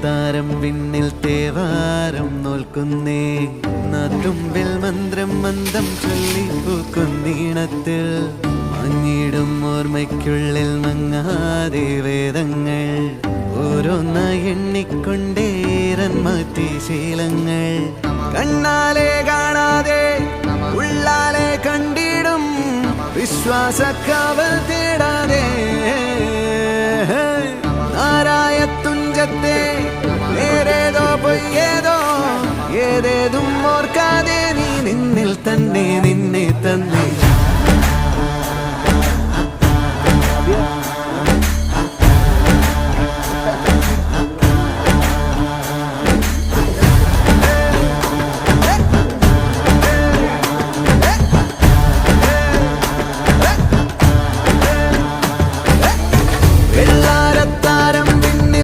താരം വിണ്ണിൽ തേവാരം നോൽക്കുന്നേ നാട്ടുമ്പിൽ മന്ത്രം മന്ദം ചൊല്ലിപ്പൂക്കുന്നീണത്തിൽ മങ്ങിടും ഓർമ്മയ്ക്കുള്ളിൽ മങ്ങാതെ വേദങ്ങൾ ഓരോന്നായി എണ്ണിക്കൊണ്ടേരൻ മാറ്റി ശീലങ്ങൾ കണ്ണാലെ കാണാതെ ഉള്ളാലെ കണ്ടിടും വിശ്വാസക്കാവൽ തേടാതെ നാരായ തുഞ്ചത്തെ നേരേതോ പൊയ്യേതോ ഏതേതും ഓർക്കാതെ നീ നിന്നിൽ തന്നെ നിന്നെ തന്നെ